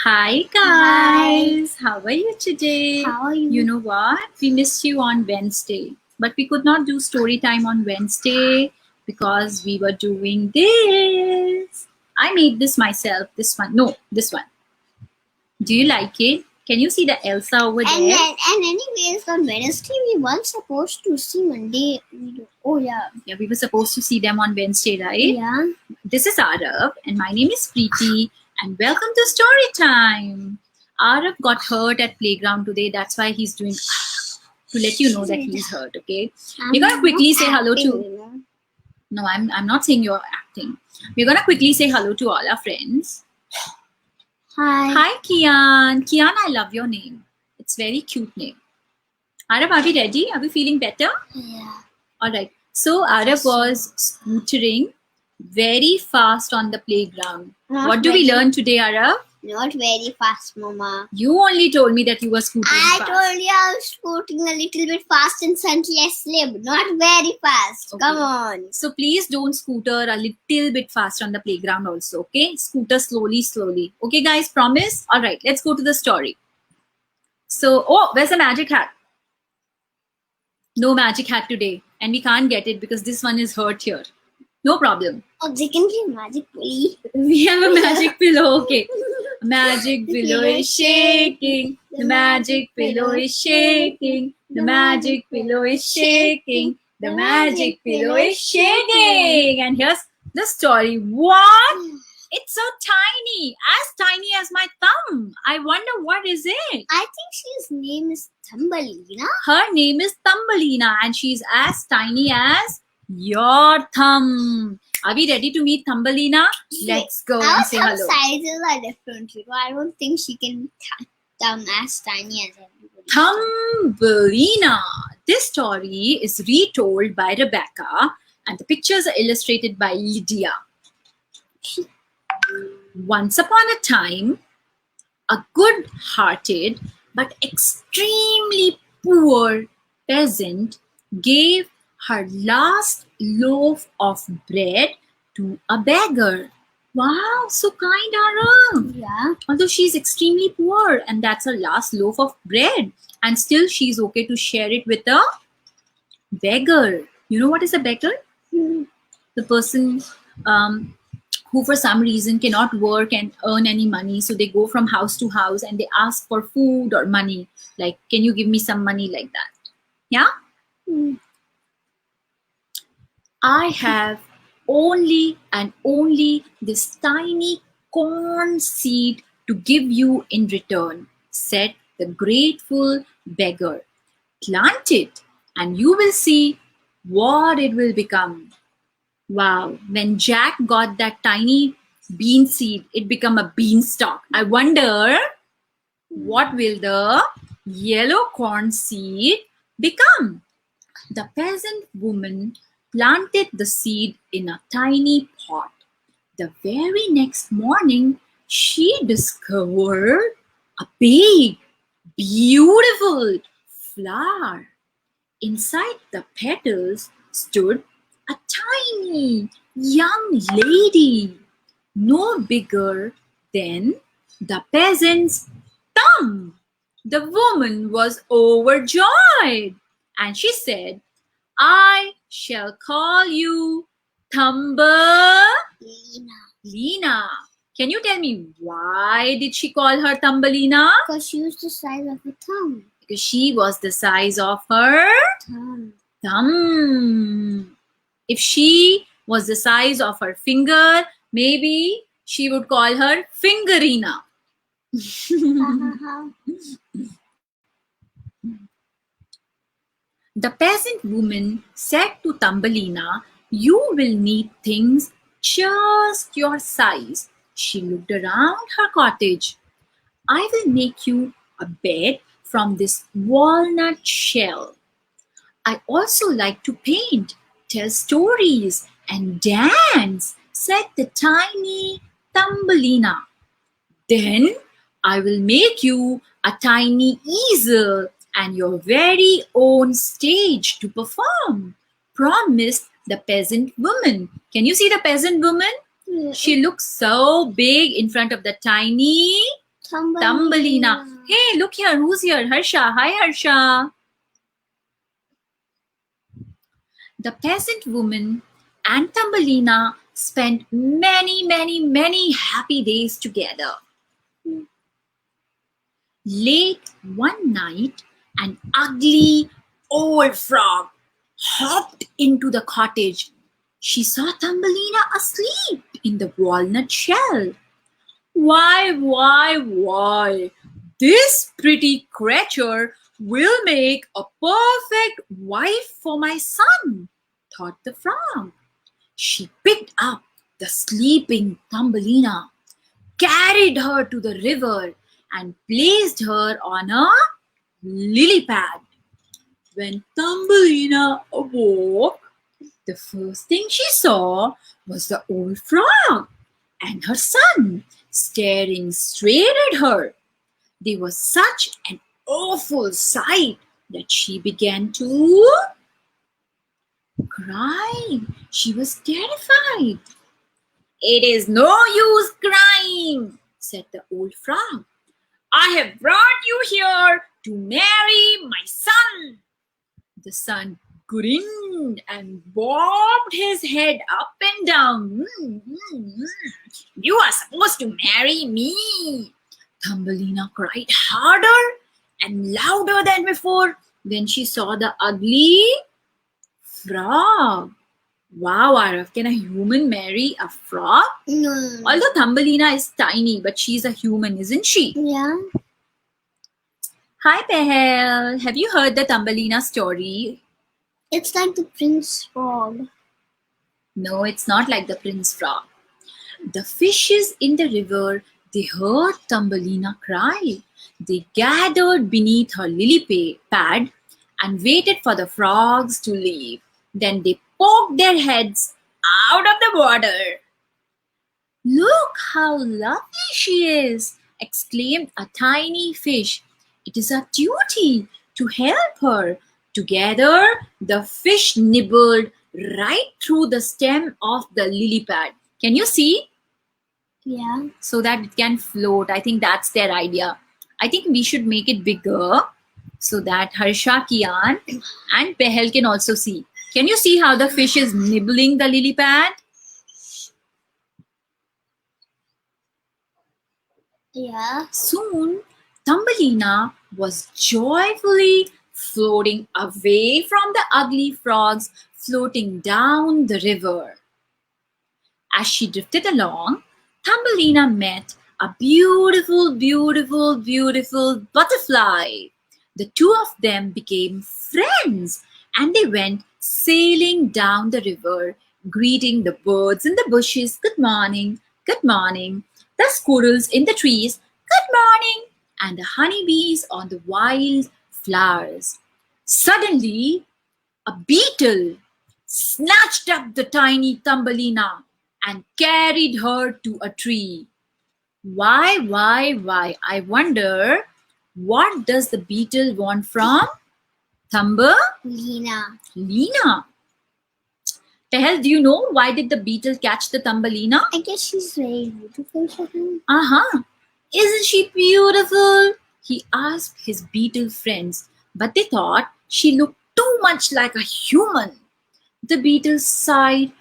Hi guys, how are you today? How are you? You know what? We missed you on Wednesday, but we could not do story time on Wednesday because we were doing this. I made this myself. This one. No, this one. Do you like it? Can you see the Elsa over there? And anyways, on Wednesday we weren't supposed to see Monday video. Oh yeah. Yeah, we were supposed to see them on Wednesday, right? Yeah. This is Arav and my name is Preeti and welcome to story time. Arav got hurt at playground today. That's why he's doing to let you know that he's hurt, okay? We're gonna quickly say hello to No, I'm not saying you're acting. We're gonna quickly say hello to all our friends. Hi. Hi Kian. Kian, I love your name. It's very cute name. Arav, are we ready? Are we feeling better? Yeah. Alright. So Arav was scootering very fast on the playground. What do we learn today, Arav? Not very fast, Mama. You only told me that you were scootering I fast. told you I was scooting a little bit fast and suddenly I slipped. Not very fast. Okay. Come on. So please don't scooter a little bit fast on the playground also, okay? Scooter slowly. Okay, guys, promise? Alright, let's go to the story. So, oh, where's the magic hat? No magic hat today. And we can't get it because this one is hurt here. No problem. Oh, they can be magic pillow. We have a magic pillow, okay. Magic pillow is shaking. The magic pillow is shaking. The magic pillow is shaking. The magic pillow is shaking. And here's the story. What? It's so tiny as my thumb. I wonder what is it? I think she's name is Thumbelina. Her name is Thumbelina and she's as tiny as your thumb. Are we ready to meet Thumbelina? Let's go and say hello. Our sizes are different. You know, I don't think she can come as tiny as everybody. Thumbelina. This story is retold by Rebecca and the pictures are illustrated by Lydia. Once upon a time, a good-hearted but extremely poor peasant gave her last loaf of bread to a beggar. Wow, so kind, Arav. Yeah. Although she's extremely poor and that's her last loaf of bread. And still she's okay to share it with a beggar. You know what is a beggar? The person who for some reason cannot work and earn any money. So they go from house to house and they ask for food or money. Like, can you give me some money like that? Yeah? I have only this tiny corn seed to give you in return, said the grateful beggar. Plant it and you will see what it will become. Wow, when Jack got that tiny bean seed, it became a beanstalk. I wonder what will the yellow corn seed become? The peasant woman planted the seed in a tiny pot. The very next morning, she discovered a big, beautiful flower. Inside the petals stood a tiny young lady, no bigger than the peasant's thumb. The woman was overjoyed and she said, I shall call you Thumbelina. Can you tell me why did she call her Thumbelina? Because she was the size of a thumb. Because she was the size of her thumb. If she was the size of her finger, maybe she would call her Fingerina. The peasant woman said to Thumbelina, you will need things just your size. She looked around her cottage. I will make you a bed from this walnut shell. I also like to paint, tell stories, and dance, said the tiny Thumbelina. Then I will make you a tiny easel and your very own stage to perform, promised the peasant woman. Can you see the peasant woman? She looks so big in front of the tiny Thumbelina. Hey, look here, who's here? Harsha. Hi, Harsha. The peasant woman and Thumbelina spent many happy days together. Late one night, an ugly old frog hopped into the cottage. She saw Thumbelina asleep in the walnut shell. Why, this pretty creature will make a perfect wife for my son, thought the frog. She picked up the sleeping Thumbelina, carried her to the river, and placed her on a lily pad. When Thumbelina awoke, the first thing she saw was the old frog and her son staring straight at her. They were such an awful sight that she began to cry. She was terrified. "It is no use crying," said the old frog. "I have brought you here to marry my son." The son grinned and bobbed his head up and down. "You are supposed to marry me." Thumbelina cried harder and louder than before when she saw the ugly frog. Wow, Arav, can a human marry a frog? No. Although Thumbelina is tiny, but she's a human, isn't she? Yeah. Hi, Pehel. Have you heard the Thumbelina story? It's like the Prince Frog. No, it's not like the Prince Frog. The fishes in the river, they heard Thumbelina cry. They gathered beneath her lily pad and waited for the frogs to leave. Then they poked their heads out of the water. "Look how lovely she is!" exclaimed a tiny fish. "It is our duty to help her." Together, the fish nibbled right through the stem of the lily pad. Can you see? Yeah. So that it can float. I think that's their idea. I think we should make it bigger so that Harsha, Kian and Pehel can also see. Can you see how the fish is nibbling the lily pad? Yeah. Soon, Thumbelina was joyfully floating away from the ugly frogs, floating down the river. As she drifted along, Thumbelina met a beautiful butterfly. The two of them became friends and they went sailing down the river, greeting the birds in the bushes, "Good morning, good morning." The squirrels in the trees, "Good morning," and the honeybees on the wild flowers. Suddenly, a beetle snatched up the tiny Thumbelina and carried her to a tree. Why? I wonder, what does the beetle want from Lena. Lena? Pehel, do you know why did the beetle catch the Thumbelina? I guess she's very beautiful for him. Isn't she beautiful? He asked his beetle friends, but they thought she looked too much like a human. The beetle sighed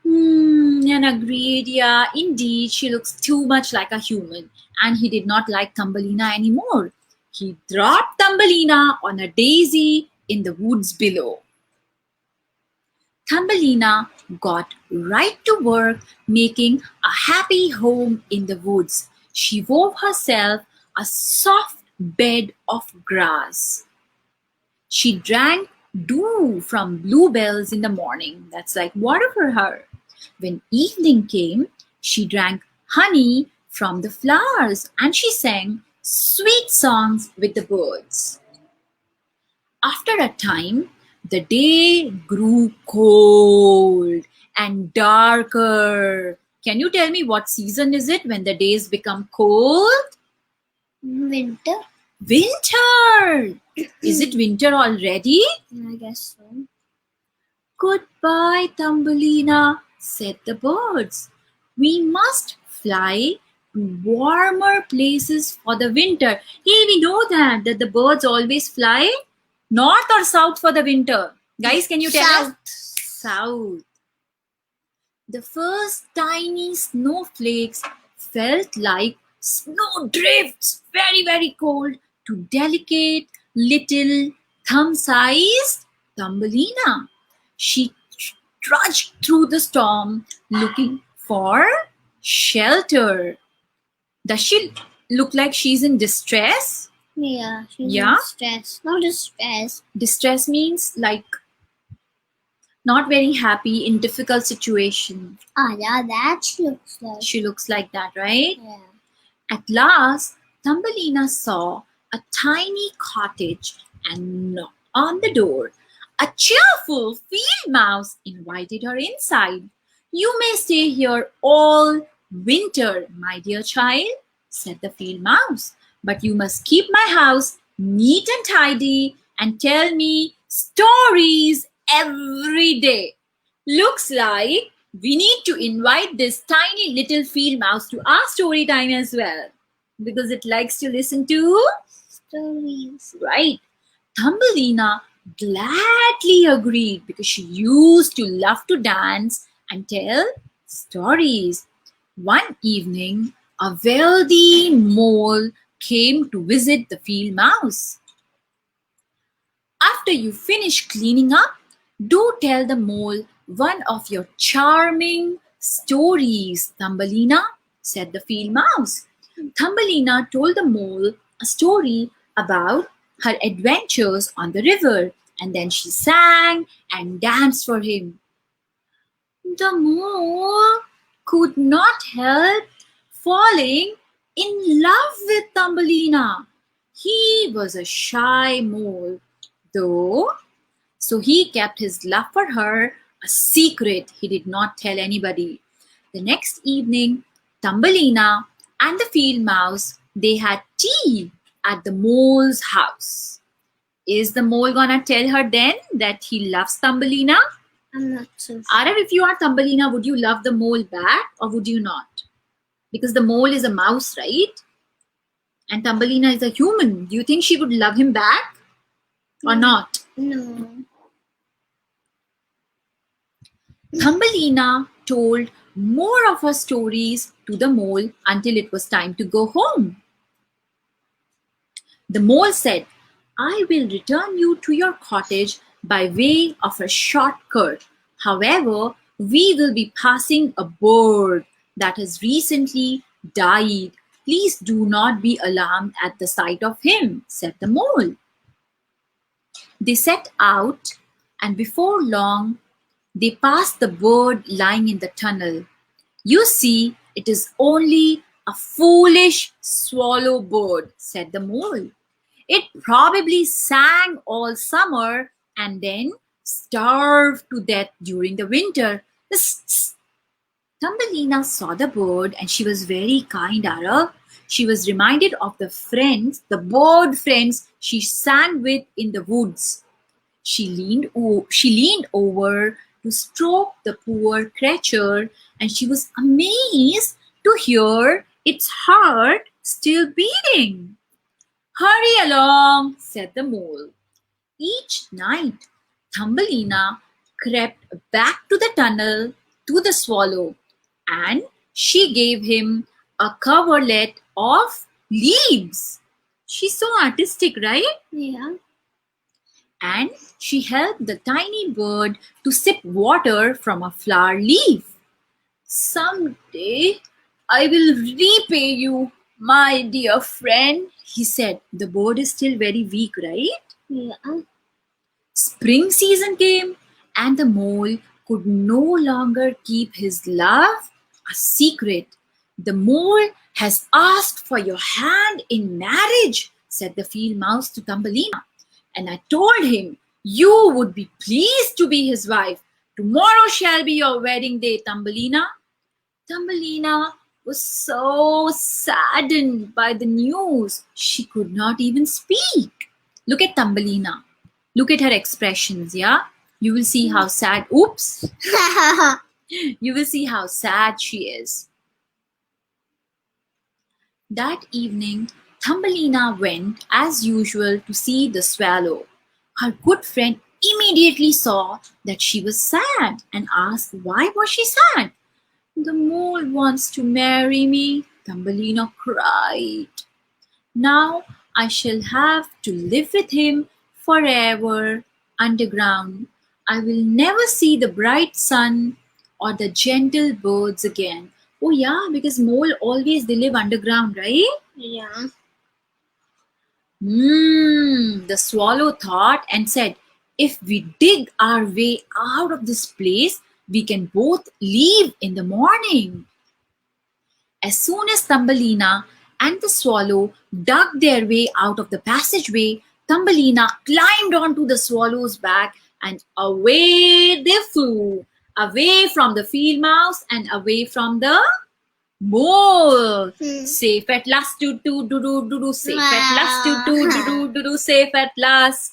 and agreed, yeah, indeed, she looks too much like a human, and he did not like Thumbelina anymore. He dropped Thumbelina on a daisy in the woods below. Thumbelina got right to work making a happy home in the woods. She wove herself a soft bed of grass. She drank dew from bluebells in the morning. That's like water for her. When evening came, she drank honey from the flowers and she sang sweet songs with the birds. After a time, the day grew cold and darker. Can you tell me what season is it when the days become cold? Winter. Winter! Is it winter already? I guess so. "Goodbye, Thumbelina," said the birds. "We must fly to warmer places for the winter. Hey, we know that the birds always fly north or south for the winter. Guys, can you tell us? South. The first tiny snowflakes felt like snowdrifts, very, very cold, to delicate little thumb-sized Thumbelina. She trudged through the storm looking for shelter. Does she look like she's in distress? Yeah, she's Yeah? in stress. Not distress. Distress means like not very happy in difficult situation. Yeah, that she looks like. She looks like that, right? Yeah. At last, Thumbelina saw a tiny cottage and knocked on the door. A cheerful field mouse invited her inside. You may stay here all winter, my dear child, said the field mouse. But you must keep my house neat and tidy and tell me stories every day. Looks like we need to invite this tiny little field mouse to our story time as well because it likes to listen to Stories. right. Thumbelina gladly agreed because she used to love to dance and tell stories. One evening, a wealthy mole came to visit the field mouse. After you finish cleaning up, do tell the mole one of your charming stories, Thumbelina, said the field mouse. Thumbelina told the mole a story about her adventures on the river, and then she sang and danced for him. The mole could not help falling in love with Thumbelina. He was a shy mole, though, so he kept his love for her a secret. He did not tell anybody. The next evening, Thumbelina and the field mouse, they had tea at the mole's house. Is the mole gonna tell her then that he loves Thumbelina? I'm not so sure. Arav, if you are Thumbelina, would you love the mole back or would you not? Because the mole is a mouse, right? And Thumbelina is a human. Do you think she would love him back or not? No. Thumbelina told more of her stories to the mole until it was time to go home. The mole said, I will return you to your cottage by way of a shortcut. However, we will be passing a bird that has recently died. Please do not be alarmed at the sight of him, said the mole. They set out, and before long, they passed the bird lying in the tunnel. You see, it is only a foolish swallow bird, said the mole. It probably sang all summer and then starved to death during the winter. Thumbelina saw the bird and she was very kind, Ara. She was reminded of the friends, the bird friends she sang with in the woods. She leaned over to stroke the poor creature, and she was amazed to hear its heart still beating. Hurry along, said the mole. Each night, Thumbelina crept back to the tunnel to the swallow, and she gave him a coverlet of leaves. She's so artistic, right? Yeah. And she helped the tiny bird to sip water from a flower leaf. Someday I will repay you, my dear friend, he said. The bird is still very weak, right? Yeah. Spring season came, and the mole could no longer keep his love a secret. The mole has asked for your hand in marriage, said the field mouse to Thumbelina. And I told him you would be pleased to be his wife. Tomorrow shall be your wedding day, Thumbelina. Thumbelina was so saddened by the news, she could not even speak. Look at Thumbelina. Look at her expressions, yeah? You will see how sad, oops. You will see how sad she is. That evening, Thumbelina went, as usual, to see the swallow. Her good friend immediately saw that she was sad and asked why was she sad. The mole wants to marry me, Thumbelina cried. Now I shall have to live with him forever underground. I will never see the bright sun or the gentle birds again. Oh yeah, because mole always they live underground, right? Yeah. The swallow thought and said, if we dig our way out of this place, we can both leave in the morning. As soon as Thumbelina and the swallow dug their way out of the passageway, Thumbelina climbed onto the swallow's back and away they flew, away from the field mouse and away from the mole. Safe at last, do do do do do do. Safe at last, do do do do do do. Safe at last.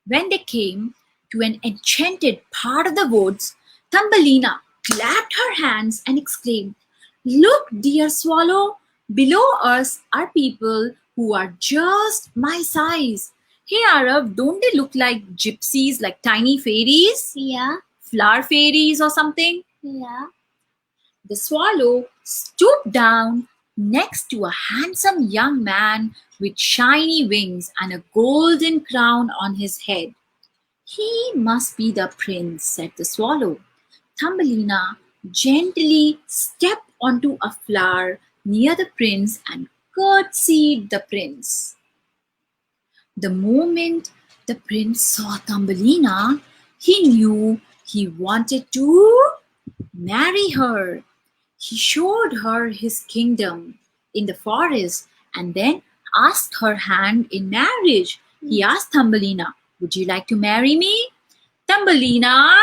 When they came to an enchanted part of the woods, Thumbelina clapped her hands and exclaimed, look, dear swallow, below us are people who are just my size. Hey Arab, don't they look like gypsies, like tiny fairies? Yeah. Flower fairies or something? Yeah. The swallow stooped down next to a handsome young man with shiny wings and a golden crown on his head. He must be the prince, said the swallow. Thumbelina gently stepped onto a flower near the prince and curtsied the prince. The moment the prince saw Thumbelina, he knew he wanted to marry her. He showed her his kingdom in the forest and then asked her hand in marriage. He asked Thumbelina, would you like to marry me? Thumbelina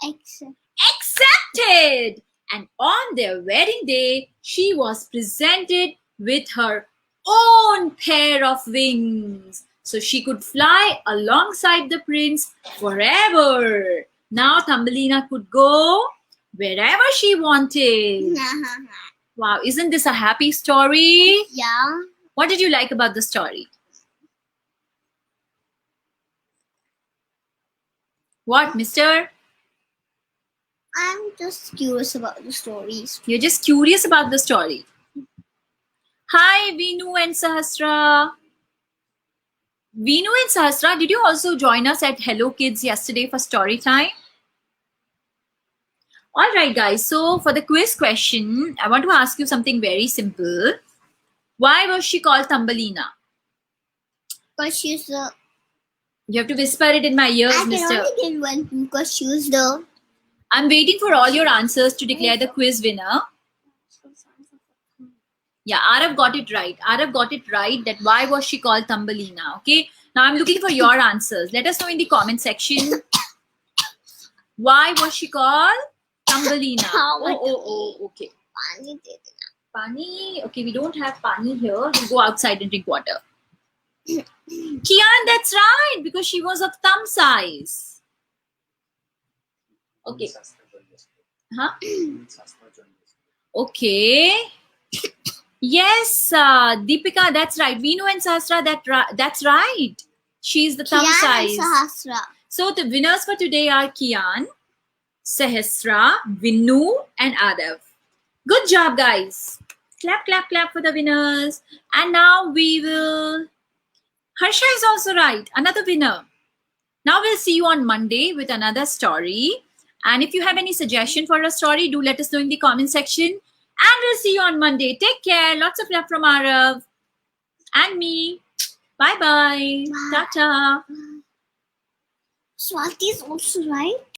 accepted. And on their wedding day, she was presented with her own pair of wings so she could fly alongside the prince forever. Now Thumbelina could go wherever she wanted. Wow, isn't this a happy story? Yeah. What did you like about the story? What, mister? I'm just curious about the stories. You're just curious about the story. Hi, Vinu and Sahasra. Vinu and Sahasra, did you also join us at Hello Kids yesterday for story time? All right, guys. So for the quiz question, I want to ask you something very simple. Why was she called Thumbelina? Because she's the. You have to whisper it in my ears, I mister. can only get one because she was the. I'm waiting for all your answers to declare the quiz winner. Yeah, Arav got it right. Arav got it right that why was she called Thumbelina? Okay. Now I'm looking for your answers. Let us know in the comment section. Why was she called Thumbelina? Oh, okay. Pani. Okay, we don't have pani here. We'll go outside and drink water. Kian, that's right, because she was of thumb size. Okay. Huh? Okay. Yes, Deepika, that's right. Vinu and Sahasra, that's right. She's the thumb size. Sahasra. So the winners for today are Kian, Sahasra, Vinu, and Adav. Good job, guys. Clap, clap, clap for the winners. And now we will... Harsha is also right. Another winner. Now we'll see you on Monday with another story. And if you have any suggestion for a story, do let us know in the comment section. And we'll see you on Monday. Take care. Lots of love from Arav and me. Bye-bye. Tata. Swati is also right.